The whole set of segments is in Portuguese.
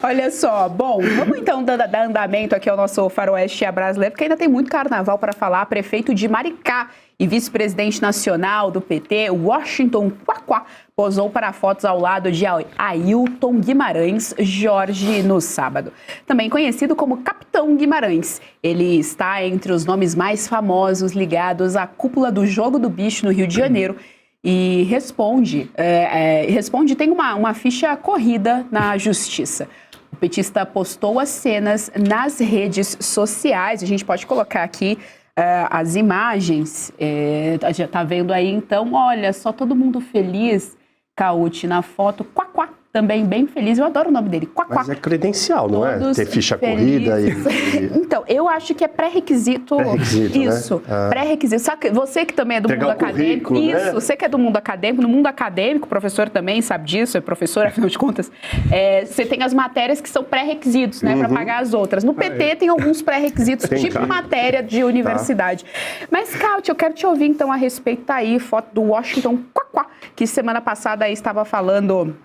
Olha só, bom, vamos então dar andamento aqui ao nosso faroeste brasileiro, porque ainda tem muito carnaval para falar. Prefeito de Maricá e vice-presidente nacional do PT, Washington Quaquá, posou para fotos ao lado de Ailton Guimarães Jorge no sábado. Também conhecido como Capitão Guimarães. Ele está entre os nomes mais famosos ligados à cúpula do Jogo do Bicho no Rio de Janeiro. E responde, tem uma ficha corrida na justiça. O petista postou as cenas nas redes sociais. A gente pode colocar aqui as imagens. Já está vendo aí, então, olha, só todo mundo feliz, Cauti, na foto. Quaquá, também bem feliz. Eu adoro o nome dele, Quaquá. Mas é credencial, não é? Ter ficha corrida e... Então, eu acho que é pré-requisito. Isso, né? Pré-requisito. Sabe, você que também é do mundo acadêmico. Isso, né? Você que é do mundo acadêmico. No mundo acadêmico, o professor também sabe disso, é professor, afinal de contas. Você tem as matérias que são pré-requisitos, né? Para pagar as outras. No PT tem alguns pré-requisitos, tipo matéria de universidade. Mas, Cauti, eu quero te ouvir, então, a respeito. Tá aí, foto do Washington Quaquá, que semana passada aí estava falando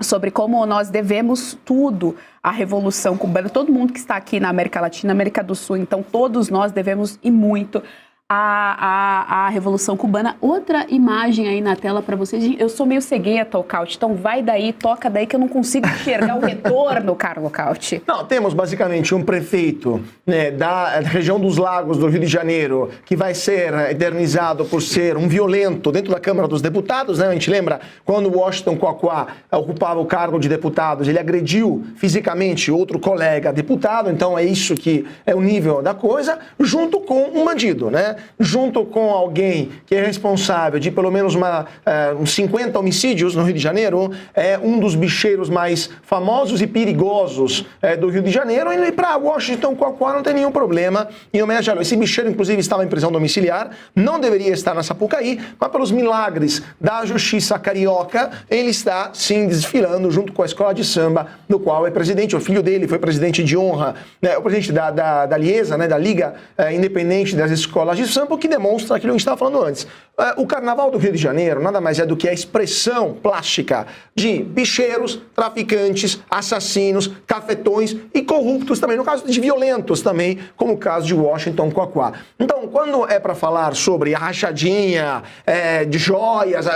sobre como nós devemos tudo à Revolução Cubana. Todo mundo que está aqui na América Latina, América do Sul, então todos nós devemos e muito à Revolução Cubana. Outra imagem aí na tela para vocês. Eu sou meio cegueta, Cauti, então vai daí, toca daí que eu não consigo enxergar o retorno, Carlos Cauti. Não, temos basicamente um prefeito, né, da região dos Lagos do Rio de Janeiro que vai ser eternizado por ser um violento dentro da Câmara dos Deputados, né? A gente lembra quando o Washington Quaquá ocupava o cargo de deputado, ele agrediu fisicamente outro colega deputado, então é isso que é o nível da coisa, junto com um bandido, né? Junto com alguém que é responsável de pelo menos uns 50 homicídios no Rio de Janeiro, é um dos bicheiros mais famosos e perigosos do Rio de Janeiro, e para Washington Quaquá não tem nenhum problema em homenageá-lo. Esse bicheiro, inclusive, estava em prisão domiciliar, não deveria estar na Sapucaí, mas pelos milagres da justiça carioca, ele está, sim, desfilando junto com a escola de samba, do qual é presidente. O filho dele foi presidente de honra, né, o presidente da Liesa, né, da Liga Independente das Escolas de Samba, que demonstra aquilo que a gente estava falando antes. O Carnaval do Rio de Janeiro nada mais é do que a expressão plástica de bicheiros, traficantes, assassinos, cafetões e corruptos também, no caso de violentos também, como o caso de Washington Quaquá. Então, quando é para falar sobre a rachadinha de joias,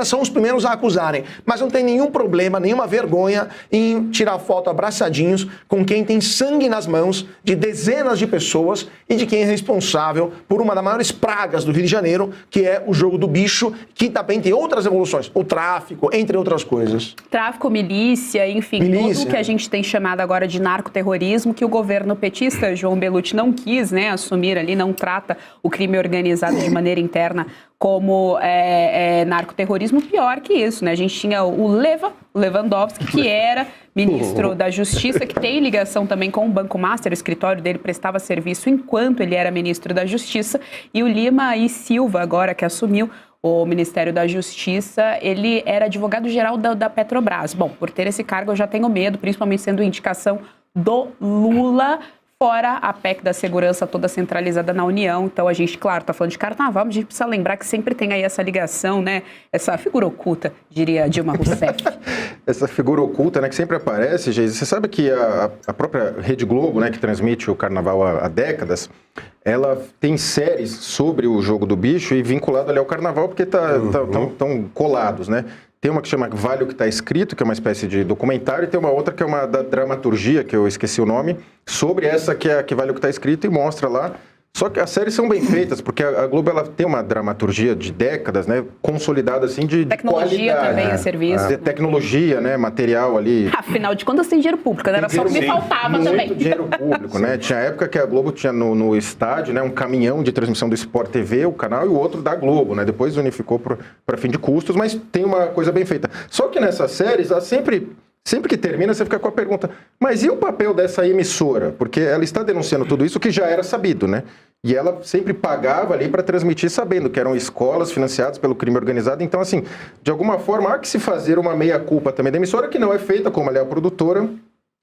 são os primeiros a acusarem, mas não tem nenhum problema, nenhuma vergonha em tirar foto abraçadinhos com quem tem sangue nas mãos de dezenas de pessoas e de quem é responsável por uma das maiores pragas do Rio de Janeiro, que é o jogo do bicho, que também tem outras evoluções, o tráfico, entre outras coisas. Tráfico, milícia, enfim, tudo que a gente tem chamado agora de narcoterrorismo, que o governo petista, João Bellucci, não quis, né, assumir ali, não trata o crime organizado de maneira interna como narcoterrorismo. Pior que isso, né? A gente tinha o Lewandowski, que era ministro da Justiça, que tem ligação também com o Banco Master, o escritório dele prestava serviço enquanto ele era ministro da Justiça, e o Lima e Silva, agora que assumiu o Ministério da Justiça, ele era advogado-geral da Petrobras. Bom, por ter esse cargo eu já tenho medo, principalmente sendo indicação do Lula, fora a PEC da segurança toda centralizada na União. Então a gente, claro, está falando de carnaval, mas a gente precisa lembrar que sempre tem aí essa ligação, né? Essa figura oculta, diria Dilma Rousseff. Essa figura oculta, né, que sempre aparece, Geise. Você sabe que a própria Rede Globo, né, que transmite o carnaval há décadas, ela tem séries sobre o jogo do bicho e vinculado ali ao carnaval, porque estão colados, né? Tem uma que chama Vale o que está escrito, que é uma espécie de documentário, e tem uma outra que é uma da dramaturgia, que eu esqueci o nome, sobre essa que Vale o que está escrito e mostra lá. Só que as séries são bem feitas, porque a Globo ela tem uma dramaturgia de décadas, né, consolidada assim de tecnologia qualidade, também, a serviço. Tecnologia, né, material ali. Afinal de contas tem dinheiro público, né? Era só o que me faltava muito também. Dinheiro público, né? Tinha época que a Globo tinha no estádio, né, um caminhão de transmissão do Sport TV, o canal, e o outro da Globo, né? Depois unificou para fim de custos, mas tem uma coisa bem feita. Só que nessas séries, ela sempre que termina, você fica com a pergunta, mas e o papel dessa emissora? Porque ela está denunciando tudo isso que já era sabido, né? E ela sempre pagava ali para transmitir sabendo que eram escolas financiadas pelo crime organizado. Então, assim, de alguma forma, há que se fazer uma meia-culpa também da emissora, que não é feita, como ela é a produtora,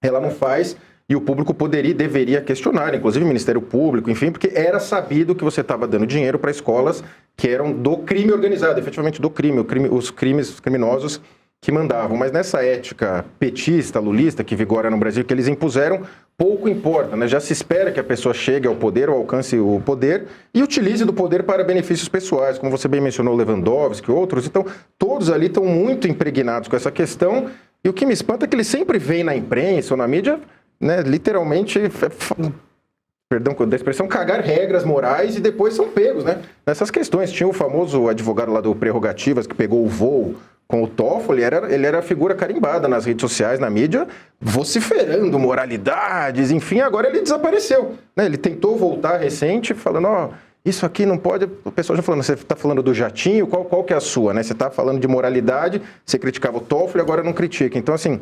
ela não faz, e o público poderia e deveria questionar, inclusive o Ministério Público, enfim, porque era sabido que você estava dando dinheiro para escolas que eram do crime organizado, efetivamente do crime, os criminosos que mandavam. Mas nessa ética petista, lulista, que vigora no Brasil, que eles impuseram, pouco importa, né? Já se espera que a pessoa chegue ao poder ou alcance o poder e utilize do poder para benefícios pessoais, como você bem mencionou, Lewandowski e outros. Então, todos ali estão muito impregnados com essa questão. E o que me espanta é que eles sempre veem na imprensa ou na mídia, né, literalmente, perdão da expressão, cagar regras morais e depois são pegos, né? Nessas questões. Tinha o famoso advogado lá do Prerrogativas que pegou o voo com o Toffoli, ele era figura carimbada nas redes sociais, na mídia, vociferando moralidades, enfim, agora ele desapareceu, né? Ele tentou voltar recente, falando, ó, isso aqui não pode... O pessoal já falando, você está falando do jatinho, qual que é a sua, né? Você está falando de moralidade, você criticava o Toffoli, agora não critica. Então, assim,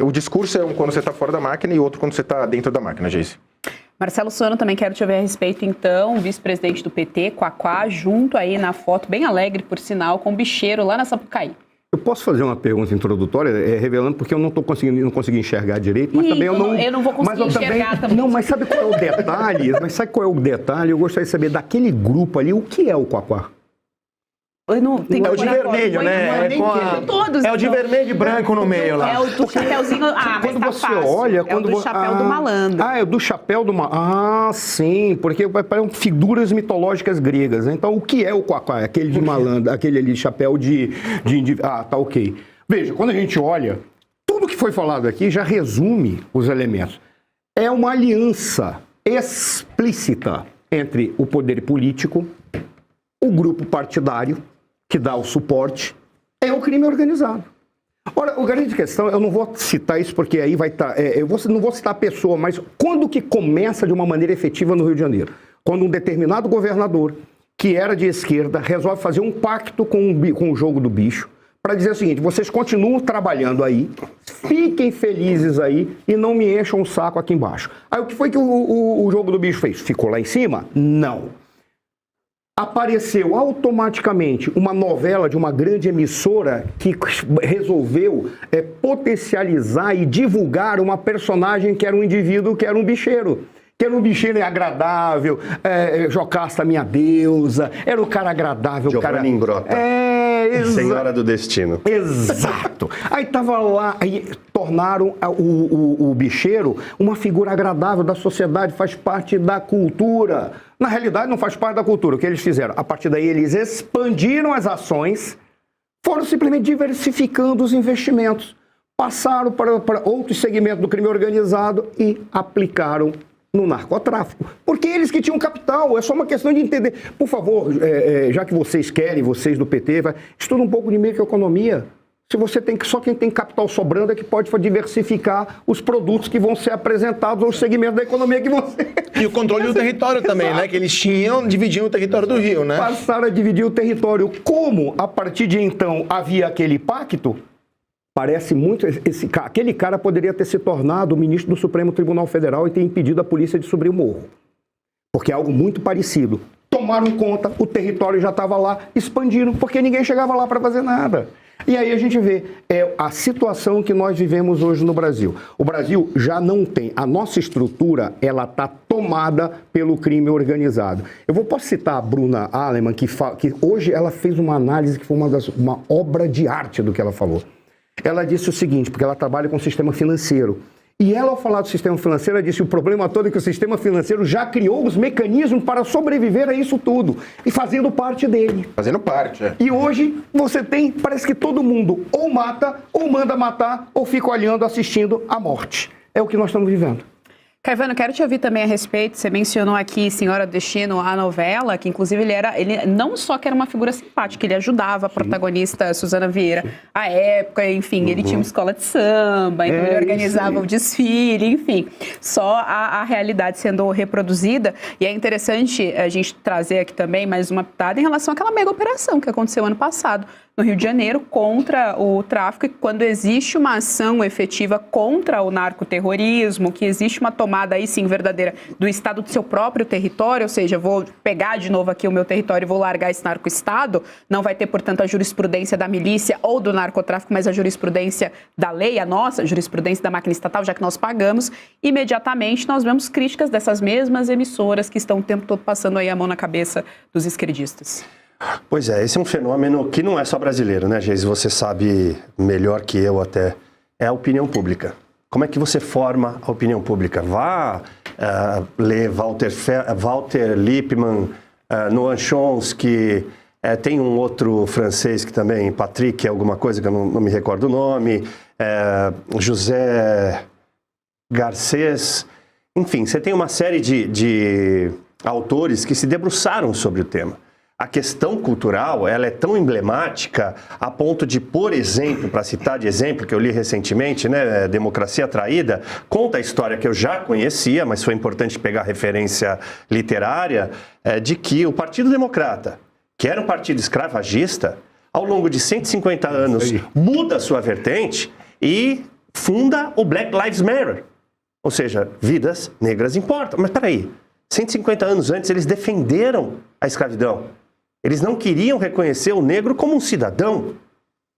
o discurso é um quando você está fora da máquina e outro quando você está dentro da máquina, Geice. Marcelo Sono, também quero te ouvir a respeito, então, vice-presidente do PT, Quaquá, junto aí na foto, bem alegre, por sinal, com o bicheiro lá na Sapucaí. Eu posso fazer uma pergunta introdutória, revelando, porque eu não consegui enxergar direito, mas também eu não vou conseguir enxergar também. Não, mas sabe qual é o detalhe? Eu gostaria de saber daquele grupo ali, o que é o Quaquá? É o de vermelho, né? Todos, é o de vermelho e branco no meio lá. É o do chapéuzinho. Quando mas tá você fácil. olha... É o do chapéu do malandro. É o do chapéu do malandro. Ah, sim, porque parecem figuras mitológicas gregas. Então, o que é o Quaquá? Aquele de malandro, aquele ali de chapéu de... Ah, tá ok. Veja, quando a gente olha, tudo que foi falado aqui já resume os elementos. É uma aliança explícita entre o poder político, o grupo partidário, que dá o suporte, é o crime organizado. Ora, a grande questão, eu não vou citar isso porque aí vai estar... não vou citar a pessoa, mas quando que começa de uma maneira efetiva no Rio de Janeiro? Quando um determinado governador, que era de esquerda, resolve fazer um pacto com o jogo do bicho, para dizer o seguinte, vocês continuam trabalhando aí, fiquem felizes aí e não me encham o saco aqui embaixo. Aí o que foi que o jogo do bicho fez? Ficou lá em cima? Não. Apareceu automaticamente uma novela de uma grande emissora que resolveu potencializar e divulgar uma personagem que era um indivíduo, que era um bicheiro. Que era um bicheiro agradável, Jocasta, minha deusa, era o cara agradável. Giovanna Ingrota. Senhora do Destino. Exato. Aí tava lá, aí tornaram o bicheiro uma figura agradável da sociedade, faz parte da cultura. Na realidade, não faz parte da cultura. O que eles fizeram? A partir daí, eles expandiram as ações, foram simplesmente diversificando os investimentos, passaram para outros segmentos do crime organizado e aplicaram no narcotráfico. Porque eles que tinham capital, é só uma questão de entender. Por favor, já que vocês querem, vocês do PT, estuda um pouco de microeconomia. Se você tem só quem tem capital sobrando é que pode diversificar os produtos que vão ser apresentados aos segmentos da economia que você... E o controle do território também, né? Que eles dividiam o território do Rio, né? Passaram a dividir o território. Como, a partir de então, havia aquele pacto, parece muito... Aquele cara poderia ter se tornado o ministro do Supremo Tribunal Federal e ter impedido a polícia de subir o morro. Porque é algo muito parecido. Tomaram conta, o território já estava lá, expandiram, porque ninguém chegava lá para fazer nada. E aí a gente vê a situação que nós vivemos hoje no Brasil. O Brasil já não tem, a nossa estrutura, ela está tomada pelo crime organizado. Posso citar a Bruna Alemann, que hoje ela fez uma análise que foi uma obra de arte do que ela falou. Ela disse o seguinte, porque ela trabalha com o sistema financeiro. E ela, ao falar do sistema financeiro, ela disse o problema todo é que o sistema financeiro já criou os mecanismos para sobreviver a isso tudo. E fazendo parte dele. Fazendo parte, E hoje você tem, parece que todo mundo ou mata, ou manda matar, ou fica olhando, assistindo a morte. É o que nós estamos vivendo. Caivano, quero te ouvir também a respeito, você mencionou aqui Senhora do Destino, a novela, que inclusive ele não só que era uma figura simpática, ele ajudava a protagonista Suzana Vieira à época, enfim, ele tinha uma escola de samba, então ele organizava o desfile, enfim, só a realidade sendo reproduzida, e é interessante a gente trazer aqui também mais uma pitada em relação àquela mega operação que aconteceu ano passado, no Rio de Janeiro, contra o tráfico, e quando existe uma ação efetiva contra o narcoterrorismo, que existe uma tomada aí sim verdadeira do Estado do seu próprio território, ou seja, vou pegar de novo aqui o meu território e vou largar esse narco-estado, não vai ter, portanto, a jurisprudência da milícia ou do narcotráfico, mas a jurisprudência da lei, a nossa jurisprudência da máquina estatal, já que nós pagamos, imediatamente nós vemos críticas dessas mesmas emissoras que estão o tempo todo passando aí a mão na cabeça dos esquerdistas. Pois é, esse é um fenômeno que não é só brasileiro, né, Geise? Você sabe melhor que eu até. É a opinião pública. Como é que você forma a opinião pública? Vá ler Walter Lippmann, Noam Chomsky, tem um outro francês que também, Patrick, alguma coisa que eu não me recordo o nome, José Garcês. Enfim, você tem uma série de autores que se debruçaram sobre o tema. A questão cultural, ela é tão emblemática a ponto de, por exemplo, para citar de exemplo, que eu li recentemente, né, Democracia Traída, conta a história que eu já conhecia, mas foi importante pegar a referência literária, de que o Partido Democrata, que era um partido escravagista, ao longo de 150 anos, muda sua vertente e funda o Black Lives Matter. Ou seja, vidas negras importam. Mas peraí, 150 anos antes eles defenderam a escravidão. Eles não queriam reconhecer o negro como um cidadão.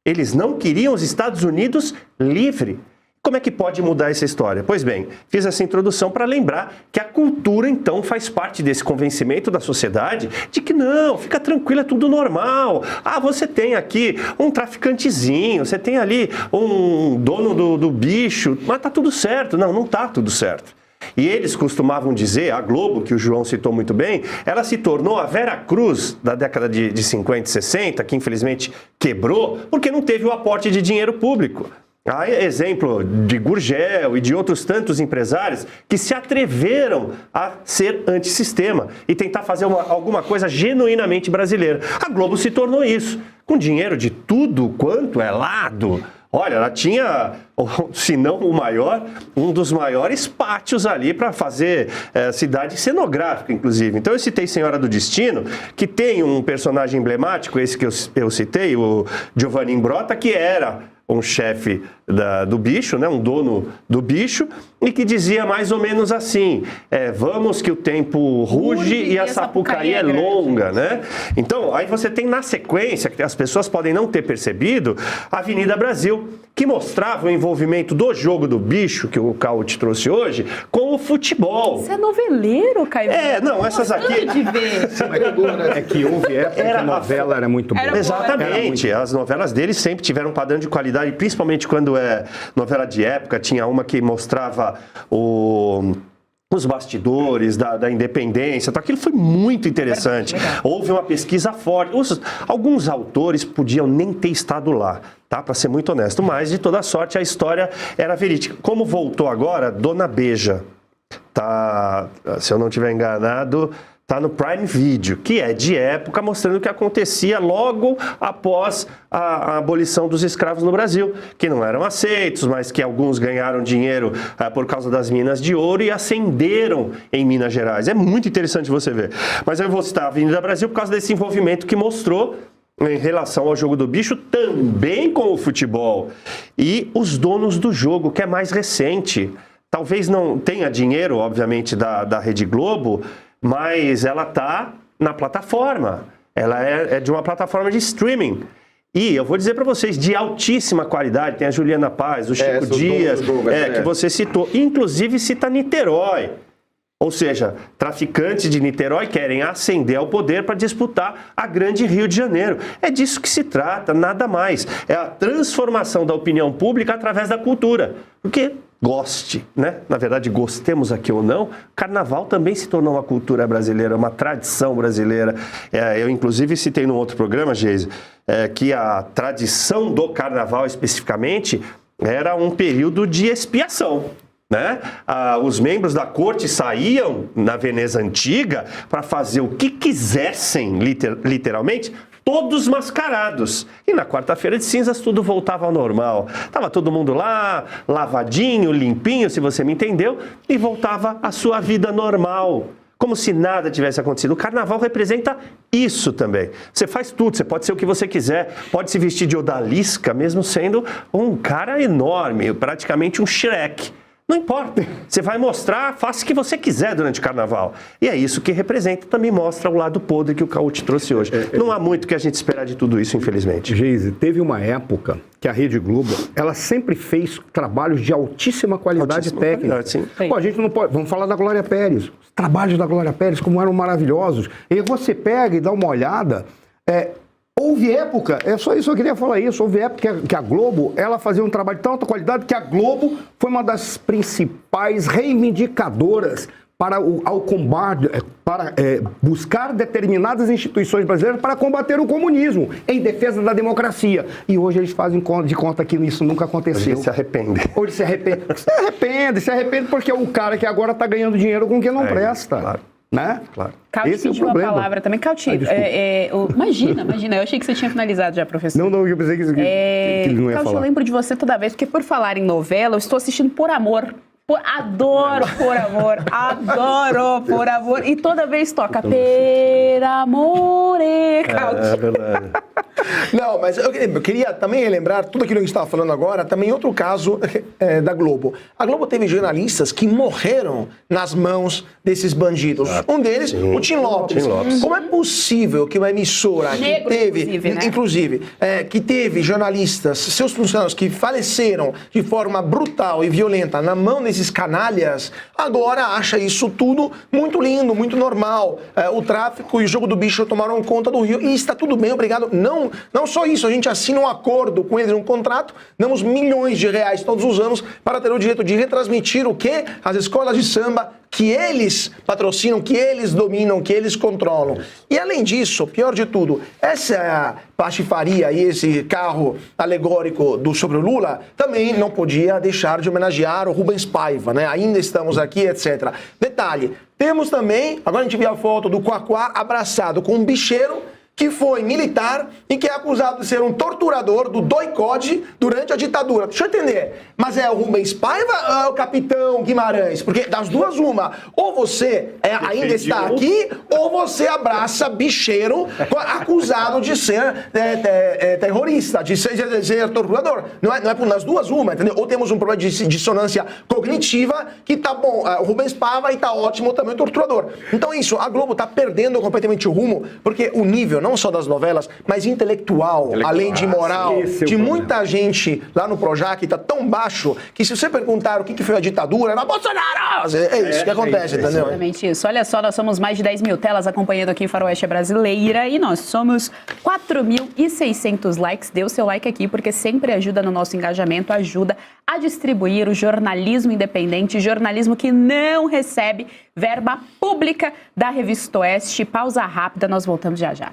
Eles não queriam os Estados Unidos livre. Como é que pode mudar essa história? Pois bem, fiz essa introdução para lembrar que a cultura, então, faz parte desse convencimento da sociedade de que não, fica tranquilo, é tudo normal. Ah, você tem aqui um traficantezinho, você tem ali um dono do bicho, mas tá tudo certo. Não, não tá tudo certo. E eles costumavam dizer, a Globo, que o João citou muito bem, ela se tornou a Vera Cruz da década de 50 e 60, que infelizmente quebrou, porque não teve o aporte de dinheiro público. Há exemplo de Gurgel e de outros tantos empresários que se atreveram a ser antissistema e tentar fazer alguma coisa genuinamente brasileira. A Globo se tornou isso, com dinheiro de tudo quanto é lado. Olha, ela tinha, se não o maior, um dos maiores pátios ali para fazer cidade cenográfica, inclusive. Então eu citei Senhora do Destino, que tem um personagem emblemático, esse que eu citei, o Giovanni Imbrota, que era um chefe do bicho, né, um dono do bicho, e que dizia mais ou menos assim, vamos que o tempo ruge e a Sapucaí é longa, né? Então, aí você tem na sequência, que as pessoas podem não ter percebido, a Avenida Brasil, que mostrava o envolvimento do jogo do bicho, que o Caio te trouxe hoje, com o futebol. Você é noveleiro, Caio? Não, essas aqui... de ver. É que houve época que a novela era muito boa. Exatamente, as novelas deles sempre tiveram um padrão de qualidade, principalmente quando é novela de época, tinha uma que mostrava os bastidores da independência, então aquilo foi muito interessante. Houve uma pesquisa forte. Alguns autores podiam nem ter estado lá, tá? Para ser muito honesto, mas de toda sorte a história era verídica. Como voltou agora, Dona Beija, tá, se eu não estiver enganado, está no Prime Video, que é de época, mostrando o que acontecia logo após a abolição dos escravos no Brasil, que não eram aceitos, mas que alguns ganharam dinheiro por causa das minas de ouro e ascenderam em Minas Gerais. É muito interessante você ver. Mas eu vou citar a Avenida Brasil por causa desse envolvimento que mostrou em relação ao jogo do bicho, também com o futebol. E os donos do jogo, que é mais recente. Talvez não tenha dinheiro, obviamente, da Rede Globo, mas ela está na plataforma, ela é de uma plataforma de streaming. E eu vou dizer para vocês, de altíssima qualidade, tem a Juliana Paz, o Chico Dias, que você citou, inclusive cita Niterói. Ou seja, traficantes de Niterói querem ascender ao poder para disputar a grande Rio de Janeiro. É disso que se trata, nada mais. É a transformação da opinião pública através da cultura. Porque goste, né? Na verdade, gostemos aqui ou não, carnaval também se tornou uma cultura brasileira, uma tradição brasileira. Eu, inclusive, citei num outro programa, Geise, que a tradição do carnaval, especificamente, era um período de expiação. Né? Os membros da corte saíam na Veneza Antiga para fazer o que quisessem, literalmente, todos mascarados. E na quarta-feira de cinzas tudo voltava ao normal. Tava todo mundo lá, lavadinho, limpinho, se você me entendeu, e voltava à sua vida normal. Como se nada tivesse acontecido. O carnaval representa isso também. Você faz tudo, você pode ser o que você quiser, pode se vestir de odalisca, mesmo sendo um cara enorme, praticamente um Shrek. Não importa, você vai mostrar, faça o que você quiser durante o carnaval. E é isso que representa, também mostra o lado podre que o Caú te trouxe hoje. Não há muito que a gente esperar de tudo isso, infelizmente. Geise, teve uma época que a Rede Globo, ela sempre fez trabalhos de altíssima qualidade técnica. Sim. Pô, a gente não pode... Vamos falar da Glória Pérez. Os trabalhos da Glória Pérez, como eram maravilhosos. E você pega e dá uma olhada... Houve época, é só isso que eu queria falar isso, houve época que a Globo, ela fazia um trabalho de tão alta qualidade que a Globo foi uma das principais reivindicadoras para ao combate, para buscar determinadas instituições brasileiras para combater o comunismo, em defesa da democracia. E hoje eles fazem de conta que isso nunca aconteceu. Hoje se arrepende. Hoje se arrepende. Se arrepende porque é o cara que agora está ganhando dinheiro com quem não presta. Claro. Né? Claro. Cauti Esse é o pediu a problema. palavra também. Cauti, imagina, eu achei que você tinha finalizado já, professor. Não, eu pensei que ele não ia Cauti, eu falar. lembro de você toda vez, porque por falar em novela, eu estou assistindo Por Amor. Adoro Por Amor, adoro Por Amor. E toda vez toca Per Amore, Cauti. É verdade. Não, mas eu queria também relembrar tudo aquilo que a gente estava falando agora, também outro caso da Globo. A Globo teve jornalistas que morreram nas mãos desses bandidos. Um deles, o Tim Lopes. Tim Lopes. Como é possível que uma emissora Negro, que teve, inclusive, né? que teve jornalistas, seus funcionários que faleceram de forma brutal e violenta na mão desses canalhas, agora acha isso tudo muito lindo, muito normal. O tráfico e o jogo do bicho tomaram conta do Rio e está tudo bem, obrigado. Não só isso, a gente assina um acordo com eles, um contrato, damos milhões de reais todos os anos para ter o direito de retransmitir o quê? As escolas de samba que eles patrocinam, que eles dominam, que eles controlam. E além disso, pior de tudo, essa patifaria e esse carro alegórico sobre o Lula também não podia deixar de homenagear o Rubens Paiva, né? Ainda estamos aqui, etc. Detalhe, temos também, agora a gente viu a foto do Quaquá abraçado com um bicheiro que foi militar e que é acusado de ser um torturador do doicode durante a ditadura. Deixa eu entender, mas é o Rubens Paiva ou é o Capitão Guimarães? Porque das duas, uma, ou você ainda está aqui, ou você abraça bicheiro acusado de ser terrorista, de ser torturador. Não é nas duas, uma, entendeu? Ou temos um problema de dissonância cognitiva, que tá bom, o Rubens Paiva e tá ótimo também o torturador. Então isso, a Globo tá perdendo completamente o rumo, porque o nível, não só das novelas, mas intelectual, além de moral, de muita gente lá no Projac está tão baixo que se você perguntar o que foi a ditadura, era Bolsonaro! É isso que acontece, entendeu? Exatamente isso. Olha só, nós somos mais de 10 mil telas acompanhando aqui o Faroeste Brasileira e nós somos 4.600 likes. Dê o seu like aqui porque sempre ajuda no nosso engajamento, ajuda a distribuir o jornalismo independente, jornalismo que não recebe verba pública da Revista Oeste. Pausa rápida, nós voltamos já já.